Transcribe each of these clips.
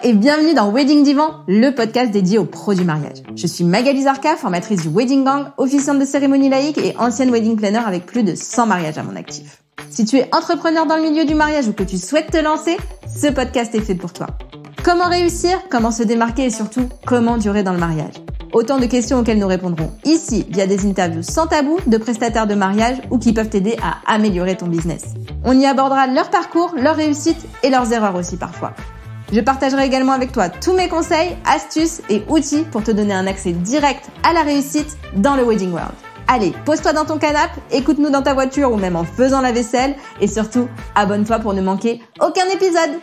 et bienvenue dans Wedding Divan, le podcast dédié aux pros du mariage. Je suis Magali Zarka, formatrice du Wedding Gang, officiante de cérémonie laïque et ancienne wedding planner avec plus de 100 mariages à mon actif. Si tu es entrepreneur dans le milieu du mariage ou que tu souhaites te lancer, ce podcast est fait pour toi. Comment réussir, comment se démarquer et surtout, comment durer dans le mariage? Autant de questions auxquelles nous répondrons ici via des interviews sans tabou de prestataires de mariage ou qui peuvent t'aider à améliorer ton business. On y abordera leur parcours, leurs réussites et leurs erreurs aussi parfois. Je partagerai également avec toi tous mes conseils, astuces et outils pour te donner un accès direct à la réussite dans le Wedding World. Allez, pose-toi dans ton canapé, écoute-nous dans ta voiture ou même en faisant la vaisselle et surtout, abonne-toi pour ne manquer aucun épisode.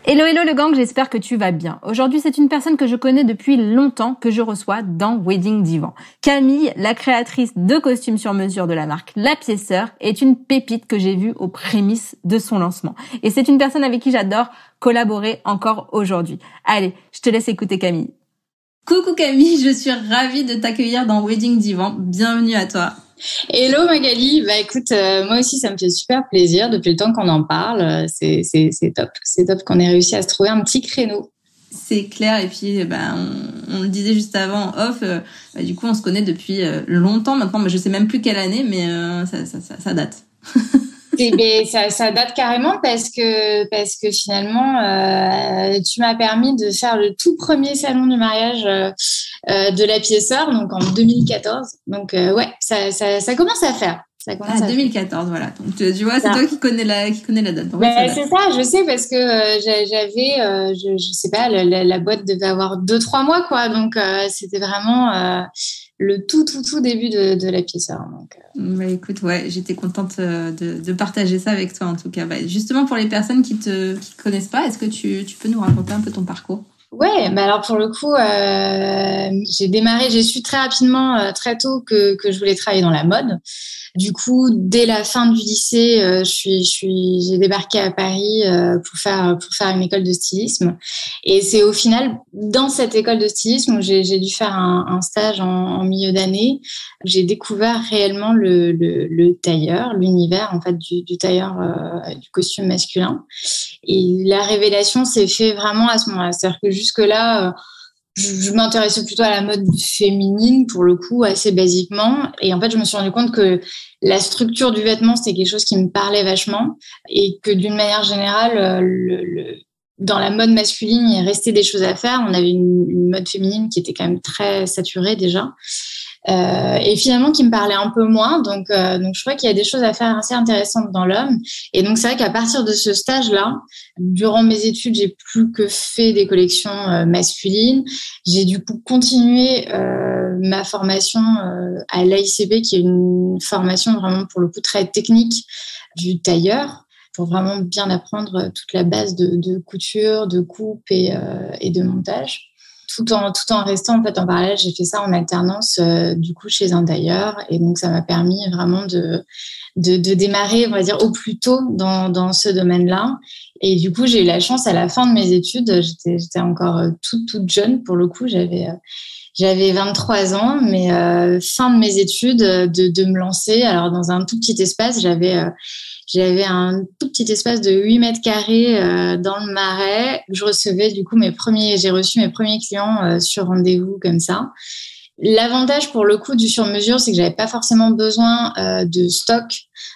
Hello le gang, j'espère que tu vas bien. Aujourd'hui, c'est une personne que je connais depuis longtemps que je reçois dans Wedding Divan. Camille, la créatrice de costumes sur mesure de la marque La Piéceur, est une pépite que j'ai vue aux prémices de son lancement. Et c'est une personne avec qui j'adore collaborer encore aujourd'hui. Allez, je te laisse écouter Camille. Coucou Camille, je suis ravie de t'accueillir dans Wedding Divan. Bienvenue à toi. Hello Magali, écoute, moi aussi ça me fait super plaisir depuis le temps qu'on en parle, c'est top qu'on ait réussi à se trouver un petit créneau. C'est clair et puis on le disait juste avant en off, du coup on se connaît depuis longtemps maintenant, je sais même plus quelle année mais ça date. Ça date carrément parce que finalement tu m'as permis de faire le tout premier salon du mariage de La Piéceur, donc en 2014. Donc ouais, ça commence à faire. 2014, voilà. Donc tu vois, c'est toi qui connais la date. Donc, c'est ça, je sais parce que j'avais, je sais pas, la boîte devait avoir 2-3 mois quoi. Donc c'était vraiment le tout début de La Piéceur. Donc, écoute, ouais, j'étais contente de partager ça avec toi en tout cas. Justement pour les personnes qui connaissent pas, est-ce que tu peux nous raconter un peu ton parcours? Ouais, alors pour le coup, j'ai su très rapidement, très tôt que je voulais travailler dans la mode. Du coup, dès la fin du lycée, j'ai débarqué à Paris pour faire une école de stylisme. Et c'est au final dans cette école de stylisme où j'ai dû faire un stage en milieu d'année. J'ai découvert réellement le tailleur, l'univers en fait du tailleur du costume masculin. Et la révélation s'est fait vraiment à ce moment-là. C'est-à-dire que jusque-là, je m'intéressais plutôt à la mode féminine, pour le coup, assez basiquement. Et en fait, je me suis rendu compte que la structure du vêtement, c'était quelque chose qui me parlait vachement. Et que d'une manière générale, dans la mode masculine, il restait des choses à faire. On avait une mode féminine qui était quand même très saturée déjà. Et finalement qui me parlait un peu moins, donc je crois qu'il y a des choses à faire assez intéressantes dans l'homme. Et donc c'est vrai qu'à partir de ce stage-là, durant mes études, j'ai plus que fait des collections masculines. J'ai du coup continué ma formation à l'AICP, qui est une formation vraiment pour le coup très technique du tailleur, pour vraiment bien apprendre toute la base de couture, de coupe et de montage. Tout en restant en fait en parallèle, j'ai fait ça en alternance du coup chez un tailleur, et donc ça m'a permis vraiment de démarrer, on va dire, au plus tôt dans ce domaine-là. Et du coup, j'ai eu la chance à la fin de mes études, j'étais encore toute jeune pour le coup, j'avais 23 ans, mais fin de mes études, de me lancer. Alors dans un tout petit espace, j'avais un tout petit espace de 8 mètres carrés dans le Marais. J'ai reçu mes premiers clients sur rendez-vous comme ça. L'avantage pour le coup du sur-mesure, c'est que j'avais pas forcément besoin de stock.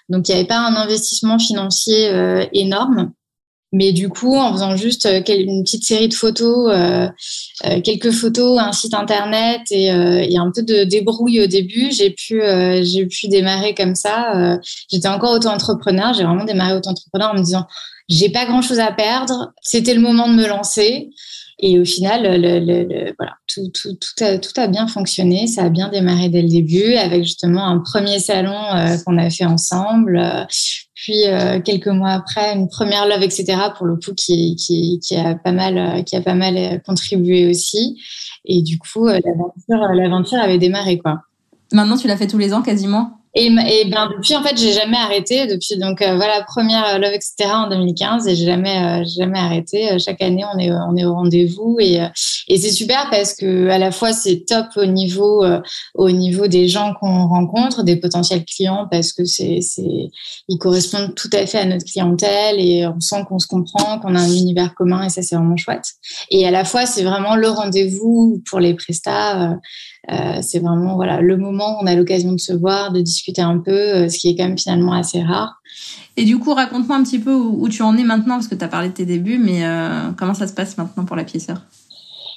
Donc il n'y avait pas un investissement financier énorme. Mais du coup, en faisant juste une petite série de photos, quelques photos, un site internet et un peu de débrouille au début, j'ai pu démarrer comme ça. J'étais encore auto-entrepreneur, j'ai vraiment démarré auto-entrepreneur en me disant j'ai pas grand-chose à perdre, c'était le moment de me lancer. Et au final, voilà, tout a bien fonctionné, ça a bien démarré dès le début avec justement un premier salon qu'on a fait ensemble. Puis quelques mois après, une première love, etc. pour le coup qui a pas mal contribué aussi. Et du coup, l'aventure avait démarré quoi. Maintenant, tu l'as fait tous les ans quasiment? Et ben depuis en fait j'ai jamais arrêté depuis donc voilà première Love etc en 2015 et j'ai jamais arrêté. Chaque année on est au rendez-vous et c'est super parce que à la fois c'est top au niveau des gens qu'on rencontre, des potentiels clients parce que ils correspondent tout à fait à notre clientèle et on sent qu'on se comprend, qu'on a un univers commun et ça c'est vraiment chouette. Et à la fois c'est vraiment le rendez-vous pour les prestats. C'est vraiment voilà le moment où on a l'occasion de se voir, de discuter un peu, ce qui est quand même finalement assez rare. Et du coup, raconte-moi un petit peu où tu en es maintenant, parce que tu as parlé de tes débuts, mais comment ça se passe maintenant pour la Piéceur?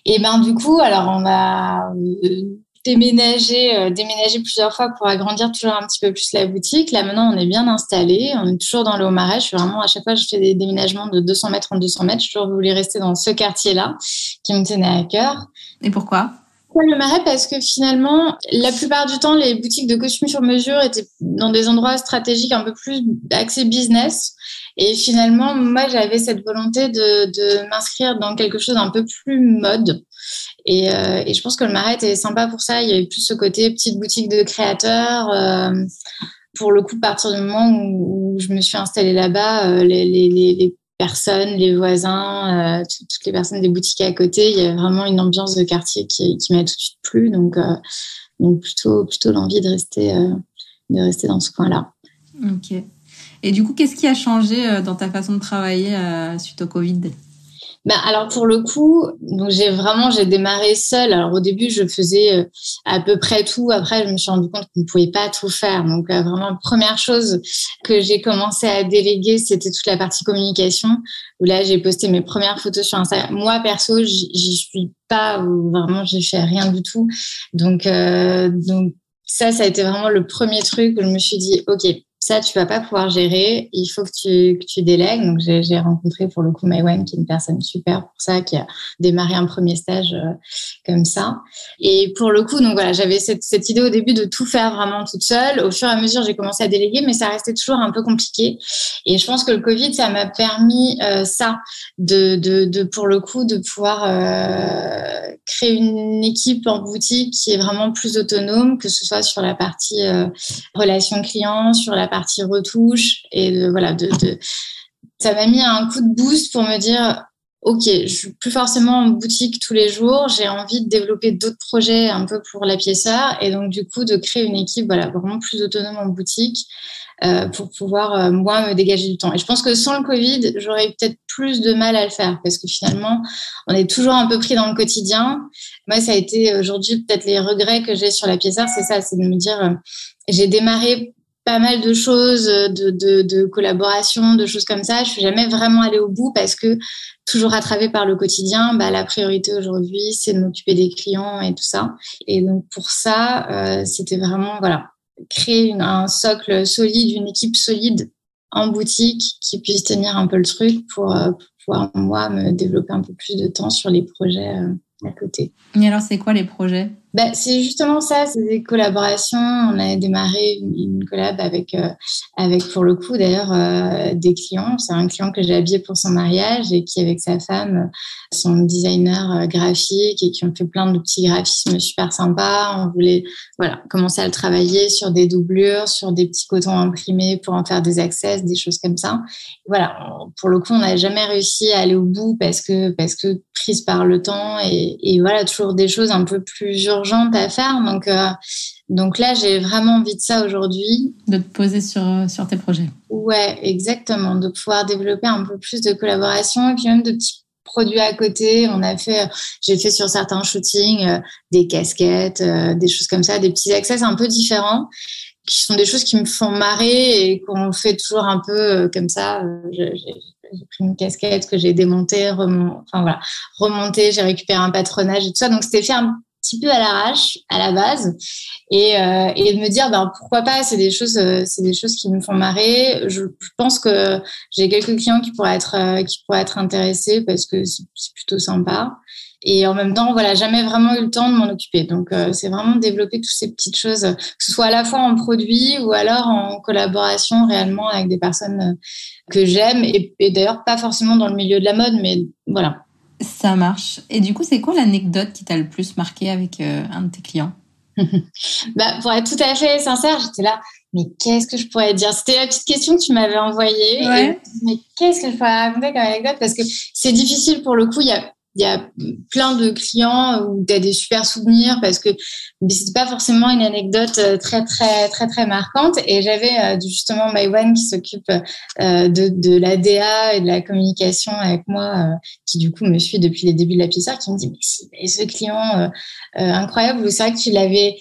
Et ben du coup, alors on a déménagé plusieurs fois pour agrandir toujours un petit peu plus la boutique. Là maintenant, on est bien installé, on est toujours dans le Haut-Marais. Je suis vraiment à chaque fois, je fais des déménagements de 200 mètres en 200 mètres. J'ai toujours voulu rester dans ce quartier-là qui me tenait à cœur. Et pourquoi? Le Marais parce que finalement, la plupart du temps, les boutiques de costumes sur mesure étaient dans des endroits stratégiques un peu plus axés business. Et finalement, moi, j'avais cette volonté de m'inscrire dans quelque chose d'un peu plus mode. Et je pense que le Marais était sympa pour ça. Il y avait plus ce côté petite boutique de créateurs. Pour le coup, à partir du moment où je me suis installée là-bas, les personnes, les voisins, toutes les personnes des boutiques à côté, il y avait vraiment une ambiance de quartier qui m'a tout de suite plu. Donc plutôt l'envie de rester dans ce coin-là. Ok. Et du coup, qu'est-ce qui a changé dans ta façon de travailler suite au Covid? Ben alors pour le coup, donc j'ai démarré seule. Alors au début, je faisais à peu près tout. Après, je me suis rendu compte qu'on ne pouvait pas tout faire. Donc vraiment, la première chose que j'ai commencé à déléguer, c'était toute la partie communication. Où là, j'ai posté mes premières photos sur Instagram. Moi perso, j'y suis pas. Vraiment, j'ai fait rien du tout. Donc ça a été vraiment le premier truc où je me suis dit, ok. Ça, tu vas pas pouvoir gérer. Il faut que tu délègues. Donc, j'ai rencontré pour le coup Maïwen, qui est une personne super pour ça, qui a démarré un premier stage comme ça. Et pour le coup, donc voilà, j'avais cette idée au début de tout faire vraiment toute seule. Au fur et à mesure, j'ai commencé à déléguer, mais ça restait toujours un peu compliqué. Et je pense que le Covid, ça m'a permis ça, de pour le coup, de pouvoir créer une équipe en boutique qui est vraiment plus autonome, que ce soit sur la partie relation client, sur la partie retouche et ça m'a mis un coup de boost pour me dire ok, je suis plus forcément en boutique tous les jours, j'ai envie de développer d'autres projets un peu pour la Piéceur et donc du coup de créer une équipe vraiment plus autonome en boutique pour pouvoir moi me dégager du temps. Et je pense que sans le Covid, j'aurais peut-être plus de mal à le faire parce que finalement, on est toujours un peu pris dans le quotidien. Moi, ça a été aujourd'hui peut-être les regrets que j'ai sur la Piéceur, c'est ça, c'est de me dire j'ai démarré pas mal de choses, de collaborations, de choses comme ça. Je suis jamais vraiment allée au bout parce que toujours rattrapée par le quotidien, la priorité aujourd'hui, c'est de m'occuper des clients et tout ça. Et donc pour ça, c'était vraiment créer un socle solide, une équipe solide en boutique qui puisse tenir un peu le truc pour pouvoir moi me développer un peu plus de temps sur les projets à côté. Et alors, c'est quoi les projets? C'est justement ça, c'est des collaborations. On a démarré une collab avec pour le coup d'ailleurs des clients. C'est un client que j'ai habillé pour son mariage et qui avec sa femme sont designers graphiques et qui ont fait plein de petits graphismes super sympas. On voulait commencer à le travailler sur des doublures, sur des petits cotons imprimés pour en faire des access, des choses comme ça. Pour le coup, on n'a jamais réussi à aller au bout parce que prise par le temps et toujours des choses un peu plus urgentes à faire. Donc là, j'ai vraiment envie de ça aujourd'hui. De te poser sur tes projets. Ouais, exactement. De pouvoir développer un peu plus de collaboration et puis même de petits produits à côté. J'ai fait sur certains shootings des casquettes, des choses comme ça, des petits access un peu différents qui sont des choses qui me font marrer et qu'on fait toujours un peu comme ça. J'ai pris une casquette que j'ai démontée, remontée, j'ai récupéré un patronage et tout ça. Donc, c'était fait un petit peu à l'arrache, à la base. Et de me dire, pourquoi pas, c'est des choses qui me font marrer. Je pense que j'ai quelques clients qui pourraient être intéressés parce que c'est plutôt sympa. Et en même temps, jamais vraiment eu le temps de m'en occuper. Donc, c'est vraiment développer toutes ces petites choses, que ce soit à la fois en produit ou alors en collaboration réellement avec des personnes que j'aime et d'ailleurs pas forcément dans le milieu de la mode, mais voilà. Ça marche. Et du coup, c'est quoi l'anecdote qui t'a le plus marqué avec un de tes clients? Pour être tout à fait sincère, j'étais là. mais qu'est-ce que je pourrais dire? C'était la petite question que tu m'avais envoyée. Ouais. Mais qu'est-ce que je pourrais raconter comme anecdote? Parce que c'est difficile pour le coup. Il y a plein de clients où tu as des super souvenirs parce que c'est pas forcément une anecdote très marquante. Et j'avais justement Maïwan qui s'occupe de la DA et de la communication avec moi, qui du coup me suit depuis les débuts de la Pissarre, qui me dit mais si, mais ce client incroyable, c'est vrai que tu l'avais.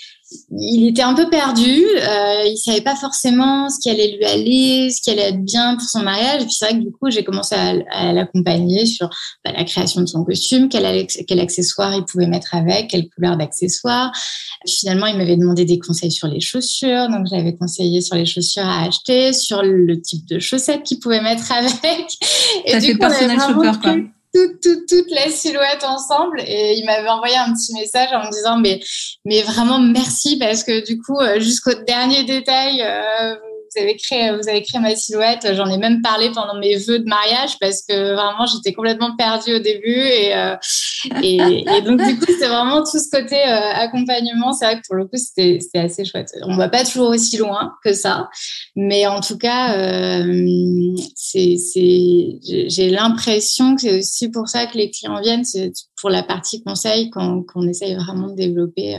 Il était un peu perdu, il savait pas forcément ce qui allait lui aller, ce qui allait être bien pour son mariage. Et puis c'est vrai que du coup, j'ai commencé à l'accompagner sur la création de son costume, quel accessoire il pouvait mettre avec, quelle couleur d'accessoire. Finalement, il m'avait demandé des conseils sur les chaussures, donc j'avais conseillé sur les chaussures à acheter, sur le type de chaussettes qu'il pouvait mettre avec. Et du coup, on avait vraiment quoi. Toute la silhouette ensemble, et il m'avait envoyé un petit message en me disant mais vraiment merci parce que du coup jusqu'au dernier détail vous avez créé ma silhouette. J'en ai même parlé pendant mes vœux de mariage parce que vraiment j'étais complètement perdue au début et donc du coup c'est vraiment tout ce côté accompagnement. C'est vrai que pour le coup c'était assez chouette. On va pas toujours aussi loin que ça, mais en tout cas j'ai l'impression que c'est aussi pour ça que les clients viennent, c'est pour la partie conseil qu'on essaye vraiment de développer.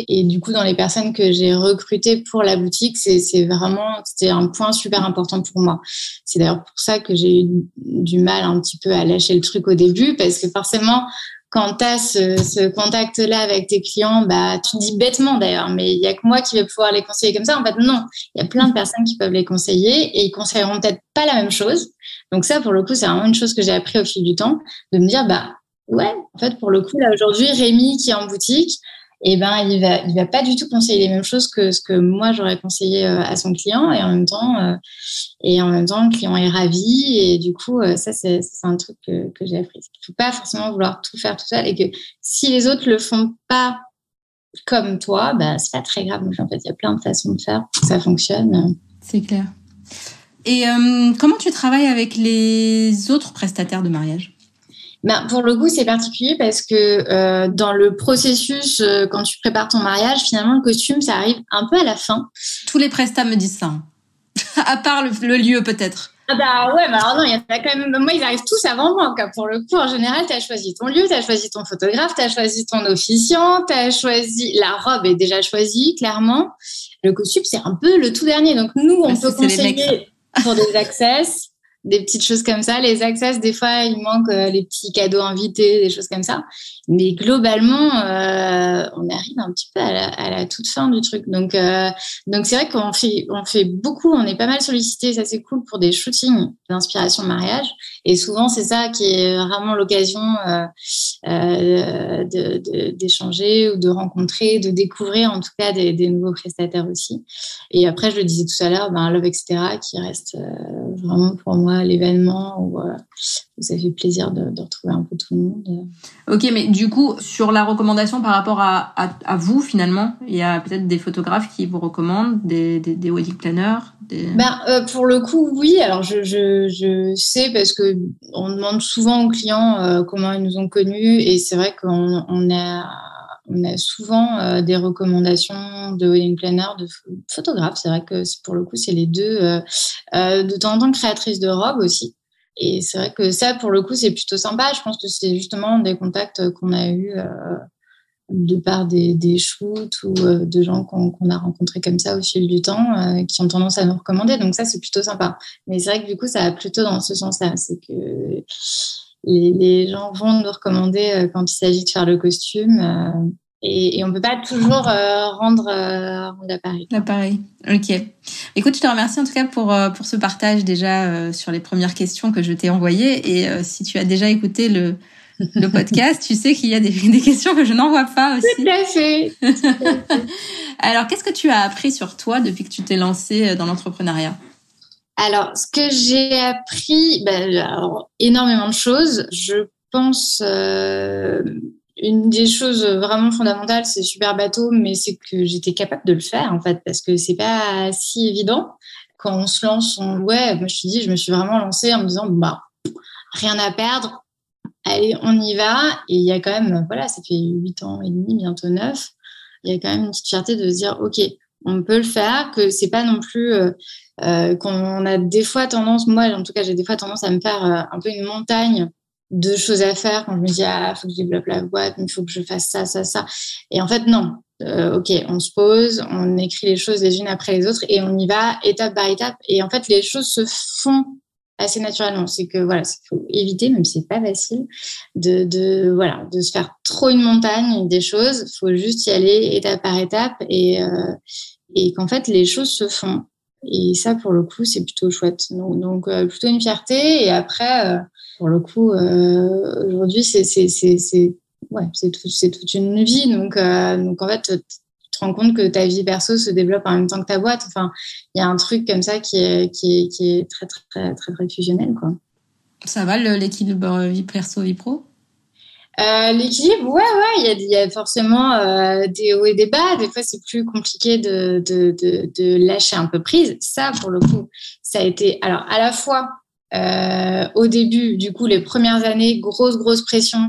Et du coup dans les personnes que j'ai recrutées pour la boutique, c'était un point super important pour moi. C'est d'ailleurs pour ça que j'ai eu du mal un petit peu à lâcher le truc au début, parce que forcément quand tu as ce contact-là avec tes clients, tu te dis bêtement d'ailleurs, mais il y a que moi qui vais pouvoir les conseiller comme ça. En fait, non, il y a plein de personnes qui peuvent les conseiller et ils conseilleront peut-être pas la même chose. Donc ça, pour le coup, c'est vraiment une chose que j'ai appris au fil du temps, de me dire, ouais, en fait, pour le coup, là, aujourd'hui, Rémi qui est en boutique, il va pas du tout conseiller les mêmes choses que ce que moi j'aurais conseillé à son client, et en même temps, le client est ravi, et du coup, ça, c'est un truc que j'ai appris. Il faut pas forcément vouloir tout faire tout seul, et que si les autres le font pas comme toi, c'est pas très grave. En fait, il y a plein de façons de faire pour que ça fonctionne. C'est clair. Et comment tu travailles avec les autres prestataires de mariage ? Pour le coup, c'est particulier parce que dans le processus, quand tu prépares ton mariage, finalement, le costume, ça arrive un peu à la fin. Tous les prestats me disent ça. Hein. À part le lieu, peut-être. Ah ouais, alors non, il y en a quand même. Moi, ils arrivent tous avant moi. Pour le coup, en général, tu as choisi ton lieu, tu as choisi ton photographe, tu as choisi ton officiant, tu as choisi. La robe est déjà choisie, clairement. Le costume, c'est un peu le tout dernier. Donc, nous, on peut conseiller pour des access. Des petites choses comme ça. Les access, des fois, il manque les petits cadeaux invités, des choses comme ça. Mais globalement, on arrive un petit peu à la toute fin du truc. Donc c'est vrai qu'on fait beaucoup, on est pas mal sollicité. Ça, c'est cool pour des shootings d'inspiration de mariage. Et souvent, c'est ça qui est vraiment l'occasion d'échanger ou de rencontrer, de découvrir en tout cas des nouveaux prestataires aussi. Et après, je le disais tout à l'heure, Love, etc., qui reste vraiment pour moi l'événement où ça fait plaisir de retrouver un peu tout le monde. Ok, mais du coup, sur la recommandation par rapport à vous, finalement, il y a peut-être des photographes qui vous recommandent, des wedding planners pour le coup, oui. Alors, je sais parce que on demande souvent aux clients comment ils nous ont connus, et c'est vrai qu'on a souvent des recommandations de wedding planner, de photographes. C'est vrai que pour le coup, c'est les deux. De temps en temps, créatrices de robes aussi. Et c'est vrai que ça, pour le coup, c'est plutôt sympa. Je pense que c'est justement des contacts qu'on a eus de par des shoots ou de gens qu'on a rencontrés comme ça au fil du temps, qui ont tendance à nous recommander. Donc ça, c'est plutôt sympa. Mais c'est vrai que du coup, ça va plutôt dans ce sens-là. C'est que les gens vont nous recommander quand il s'agit de faire le costume. Et on peut pas toujours rendre l'appareil. L'appareil, ok. Écoute, je te remercie en tout cas pour ce partage déjà sur les premières questions que je t'ai envoyées. Et si tu as déjà écouté le podcast, tu sais qu'il y a des questions que je n'envoie pas aussi. Tout à fait. Alors, qu'est-ce que tu as appris sur toi depuis que tu t'es lancée dans l'entrepreneuriat ? Alors, ce que j'ai appris, énormément de choses. Je pense... une des choses vraiment fondamentales, c'est super bateau, mais c'est que j'étais capable de le faire, en fait, parce que c'est pas si évident. Quand on se lance, moi, je me suis vraiment lancée en me disant, rien à perdre, allez, on y va. Et il y a quand même, ça fait 8 ans et demi, bientôt 9. Il y a quand même une petite fierté de se dire, OK, on peut le faire, que c'est pas non plus qu'on a des fois tendance, moi en tout cas j'ai des fois tendance à me faire un peu une montagne de choses à faire quand je me dis faut que je développe la boîte, mais il faut que je fasse ça. Et en fait non, ok, on se pose, on écrit les choses les unes après les autres et on y va étape par étape. Et en fait les choses se font assez naturellement. C'est que voilà, il faut éviter, même si c'est pas facile, de se faire trop une montagne des choses. Il faut juste y aller étape par étape et qu'en fait les choses se font. Et ça, pour le coup, c'est plutôt chouette. Donc plutôt une fierté. Et après, pour le coup, aujourd'hui, c'est toute une vie. Donc en fait, tu te rends compte que ta vie perso se développe en même temps que ta boîte. Enfin, il y a un truc comme ça qui est très, très, très, très, très fusionnel, quoi. Ça va, l'équilibre vie perso, vie pro? L'équilibre, ouais, il y a forcément des hauts et des bas. Des fois, c'est plus compliqué de lâcher un peu prise. Ça, pour le coup, ça a été, alors, à la fois, au début, du coup, les premières années, grosse pression.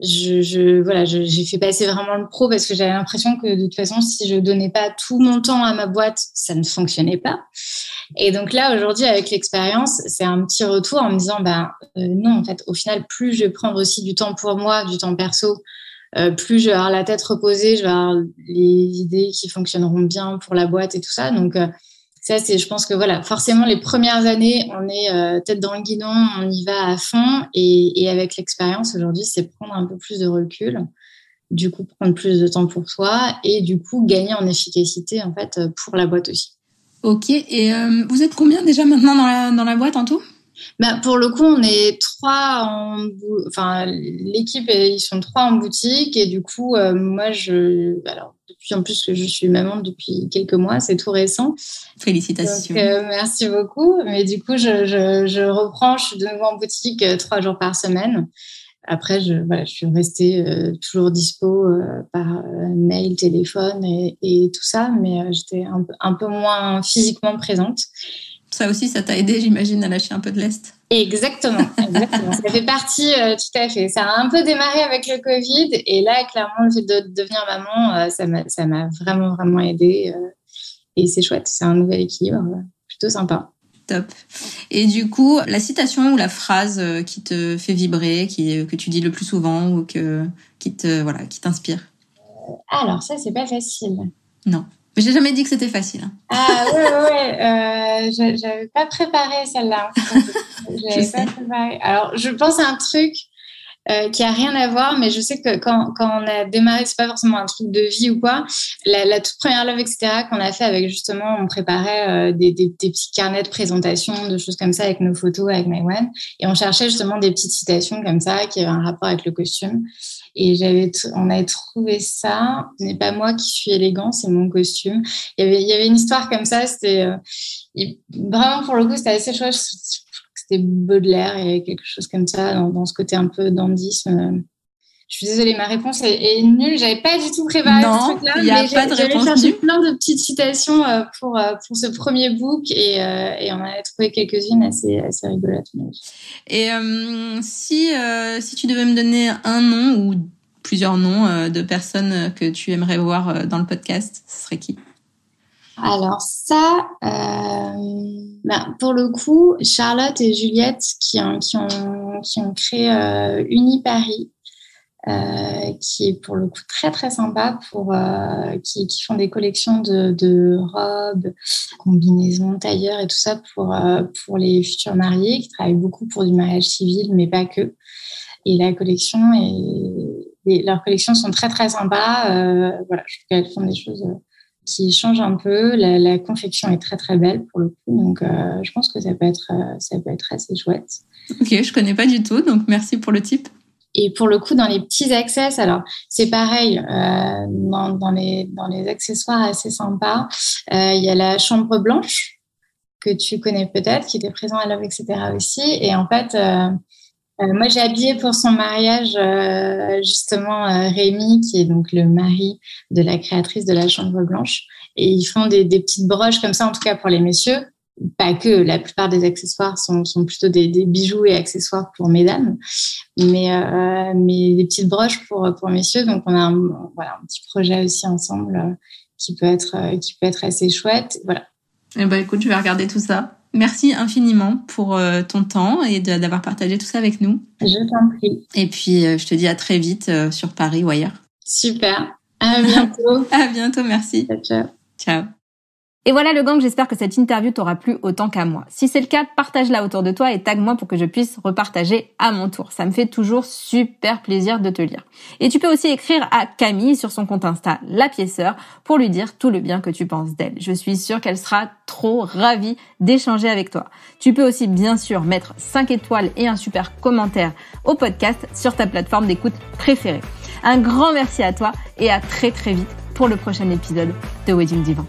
J'ai fait passer vraiment le pro parce que j'avais l'impression que de toute façon, si je donnais pas tout mon temps à ma boîte, ça ne fonctionnait pas. Et donc là, aujourd'hui, avec l'expérience, c'est un petit retour en me disant, non, en fait, au final, plus je vais prendre aussi du temps pour moi, du temps perso, plus je vais avoir la tête reposée, je vais avoir les idées qui fonctionneront bien pour la boîte et tout ça. Donc, ça, je pense que voilà, forcément, les premières années, on est tête dans le guidon, on y va à fond. Et avec l'expérience, aujourd'hui, c'est prendre un peu plus de recul, du coup, prendre plus de temps pour soi et du coup, gagner en efficacité, en fait, pour la boîte aussi. Ok, et vous êtes combien déjà maintenant dans la boîte en tout? Pour le coup, on est l'équipe, ils sont 3 en boutique et du coup, moi, depuis en plus que je suis maman depuis quelques mois, c'est tout récent. Félicitations. Donc, merci beaucoup. Mais du coup, je reprends, je suis de nouveau en boutique 3 jours par semaine. Après, je suis restée toujours dispo par mail, téléphone et tout ça, mais j'étais un peu moins physiquement présente. Ça aussi, ça t'a aidé, j'imagine, à lâcher un peu de lest. Exactement. Ça fait partie, tout à fait. Ça a un peu démarré avec le Covid et là, clairement, le fait de devenir maman, ça m'a vraiment, vraiment aidée et c'est chouette. C'est un nouvel équilibre, plutôt sympa. Top. Et du coup, la citation ou la phrase qui te fait vibrer, que tu dis le plus souvent ou qui t'inspire? Alors, ça, c'est pas facile. Non. Mais j'ai jamais dit que c'était facile. Hein. Ah ouais. J'avais pas préparé celle-là. J'avais pas préparé. Alors, je pense à un truc qui a rien à voir, mais je sais que quand on a démarré, c'est pas forcément un truc de vie ou quoi. La toute première Love, etc., qu'on a fait avec justement, on préparait des petits carnets de présentation, de choses comme ça avec nos photos, avec Maïwan, et on cherchait justement des petites citations comme ça qui avaient un rapport avec le costume. Et on avait trouvé ça. Ce n'est pas moi qui suis élégant, c'est mon costume. Il y avait une histoire comme ça. C'était vraiment pour le coup, c'était assez chouette. C'était Baudelaire et quelque chose comme ça dans ce côté un peu dandisme. Je suis désolée, ma réponse est nulle. J'avais pas du tout préparé ce truc-là, mais j'avais cherché plein de petites citations pour ce premier book et on en a trouvé quelques-unes assez rigolotes. Et si tu devais me donner un nom ou plusieurs noms de personnes que tu aimerais voir dans le podcast, ce serait qui? Alors ça, pour le coup, Charlotte et Juliette qui ont créé Uniparis. Qui est pour le coup très très sympa qui font des collections de robes, combinaisons, tailleurs et tout ça pour les futurs mariés qui travaillent beaucoup pour du mariage civil mais pas que. Et leurs collections sont très très sympas. Je trouve qu'elles font des choses qui changent un peu. La confection est très très belle pour le coup, donc je pense que ça peut être assez chouette. Ok, je connais pas du tout, donc merci pour le tip. Et pour le coup, dans les petits access, alors c'est pareil, dans les accessoires assez sympas, il y a la chambre blanche que tu connais peut-être, qui était présent à Love, etc. aussi. Et en fait, moi j'ai habillé pour son mariage justement Rémi, qui est donc le mari de la créatrice de la chambre blanche. Et ils font des petites broches comme ça, en tout cas pour les messieurs. Pas que, la plupart des accessoires sont plutôt des bijoux et accessoires pour mesdames, mais des petites broches pour messieurs. Donc on a un petit projet aussi ensemble qui peut être assez chouette. Voilà. Eh ben, écoute, je vais regarder tout ça. Merci infiniment pour ton temps et d'avoir partagé tout ça avec nous. Je t'en prie. Et puis, je te dis à très vite sur Paris ou ailleurs. Super. À bientôt. À bientôt, merci. Ciao. Ciao. Et voilà le gang, j'espère que cette interview t'aura plu autant qu'à moi. Si c'est le cas, partage-la autour de toi et tag-moi pour que je puisse repartager à mon tour. Ça me fait toujours super plaisir de te lire. Et tu peux aussi écrire à Camille sur son compte Insta, La Piéceur, pour lui dire tout le bien que tu penses d'elle. Je suis sûre qu'elle sera trop ravie d'échanger avec toi. Tu peux aussi bien sûr mettre 5 étoiles et un super commentaire au podcast sur ta plateforme d'écoute préférée. Un grand merci à toi et à très très vite pour le prochain épisode de Wedding Divan.